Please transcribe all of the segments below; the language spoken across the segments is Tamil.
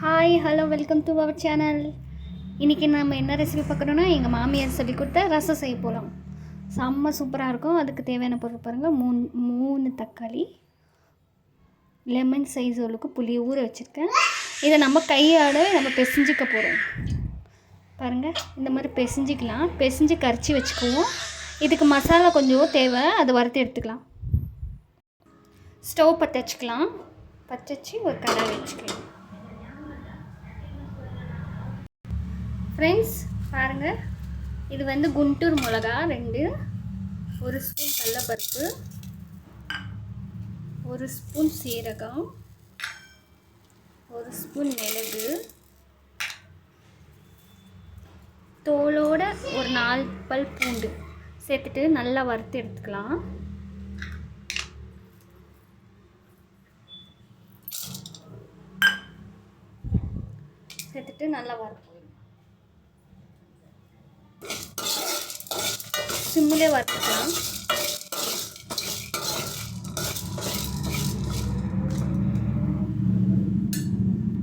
Hi hello welcome to our channel. இன்றைக்கி நம்ம என்ன ரெசிபி பார்க்குறோன்னா எங்கள் மாமியார் சொல்லி கொடுத்த ரசம் செய்ய போகலாம். செம்ம சூப்பராக இருக்கும். அதுக்கு தேவையான பொருள் பாருங்கள். மூணு தக்காளி, லெமன் சைஸ் அளவுக்கு புளியை ஊற வச்சுருக்கேன். இதை நம்ம கையால் நம்ம பிசைஞ்சிக்க போகிறோம். பாருங்கள், இந்த மாதிரி பிசைஞ்சு கரைச்சி வச்சுக்குவோம். இதுக்கு மசாலா கொஞ்சம் தேவை, அதை வறுத்து எடுத்துக்கலாம். ஸ்டவ் பற்ற வச்சுக்கலாம். பற்ற வச்சு ஒரு கடாய் வச்சுக்கலாம். ஃப்ரெண்ட்ஸ் பாருங்கள், இது குண்டூர் மிளகா 2, 1 ஸ்பூன் கடலைப்பருப்பு, 1 ஸ்பூன் சீரகம், 1 ஸ்பூன் மிளகு, தோலோட ஒரு 4 பல் பூண்டு சேர்த்துட்டு நல்லா வறுத்து எடுத்துக்கலாம். சேர்த்துட்டு நல்லா வறுத்து சிம்மிலே வறுத்துக்கலாம்.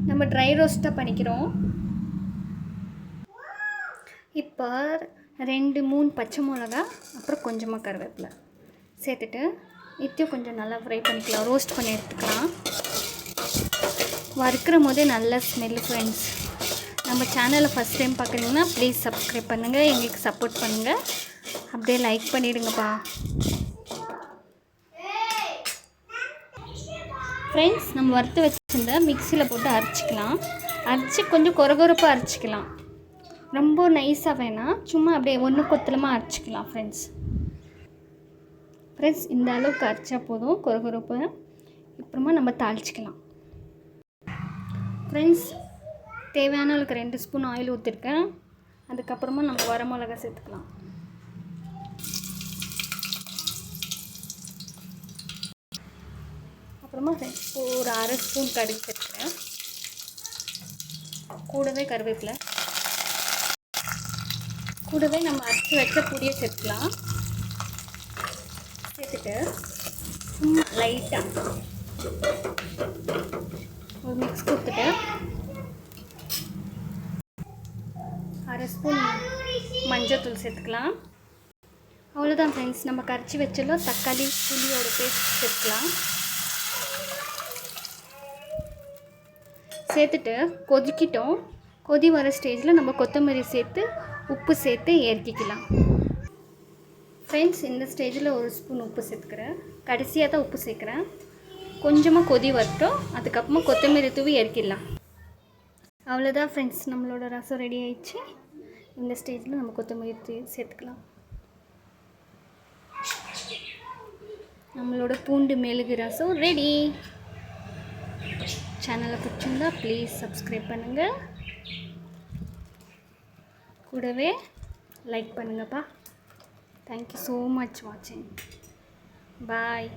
நம்ம ட்ரை ரோஸ்ட்டாக பண்ணிக்கிறோம். இப்போ 2-3 பச்சை மிளகா, அப்புறம் கொஞ்சமாக கருவேப்பிலை சேர்த்துட்டு இதையும் கொஞ்சம் நல்லா ஃப்ரை பண்ணிக்கலாம். ரோஸ்ட் பண்ணி எடுத்துக்கலாம். வறுக்கிற போதே நல்ல ஸ்மெல். ஃப்ரெண்ட்ஸ், நம்ம சேனலை ஃபஸ்ட் டைம் பார்க்குறீங்கன்னா ப்ளீஸ் சப்ஸ்கிரைப் பண்ணுங்கள், எங்களுக்கு சப்போர்ட் பண்ணுங்கள், அப்படியே லைக் பண்ணிவிடுங்கப்பா. ஃப்ரெண்ட்ஸ், நம்ம வறுத்து வச்சுருந்த மிக்சியில் போட்டு அரைச்சிக்கலாம். அரைச்சி கொஞ்சம் கொரகொரப்பாக அரைச்சிக்கலாம். ரொம்ப நைஸாக வேணாம், சும்மா அப்படியே ஒன்று கொத்தலமாக அரைச்சிக்கலாம். ஃப்ரெண்ட்ஸ், இந்த அளவுக்கு அரைச்சா போதும், கொரகொரப்பு. அப்புறமா நம்ம தாளிச்சிக்கலாம். ஃப்ரெண்ட்ஸ், தேவையான அளவுக்கு 2 ஸ்பூன் ஆயில் ஊற்றிருக்கேன். அதுக்கப்புறமா நம்ம வரமிளகா சேர்த்துக்கலாம். அப்புறமா ஒரு 1/2 ஸ்பூன் கடுகு சேர்த்துக்கிறேன். கூடவே கருவேப்பிலை, கூடவே நம்ம அரைச்சி வச்ச புளியை சேர்த்துக்கலாம். சேர்த்துட்டு சும்மா லைட்டாக ஒரு மிக்ஸ் கொடுத்துட்டு 1/2 ஸ்பூன் மஞ்சள்தூள் சேர்த்துக்கலாம். அவ்வளோதான் ஃப்ரெண்ட்ஸ், நம்ம கரைச்சி வச்சலாம் தக்காளி புளியோட பேஸ்ட் சேர்த்துக்கலாம். சேர்த்துட்டு கொதிக்கிட்டோம். கொதி வர ஸ்டேஜில் நம்ம கொத்தமல்லி சேர்த்து உப்பு சேர்த்து இறக்கிக்கலாம். ஃப்ரெண்ட்ஸ், இந்த ஸ்டேஜில் 1 ஸ்பூன் உப்பு சேர்த்துக்கிறேன். கடைசியாக தான் உப்பு சேர்க்குறேன். கொஞ்சமாக கொதி வரட்டும், அதுக்கப்புறமா கொத்தமல்லி தூவி இறக்கிடலாம். அவ்வளோதான் ஃப்ரெண்ட்ஸ், நம்மளோட ரசம் ரெடி ஆயிடுச்சு. இந்த ஸ்டேஜில் நம்ம கொத்தமல்லி தூவி சேர்த்துக்கலாம். நம்மளோட பூண்டு மிளகு ரசம் ரெடி. சேனலை பிடிச்சிருந்தா ப்ளீஸ் சப்ஸ்கிரைப் பண்ணுங்கள், கூடவே லைக் பண்ணுங்கப்பா. தேங்க்யூ ஸோ மச் வாட்சிங். பாய்.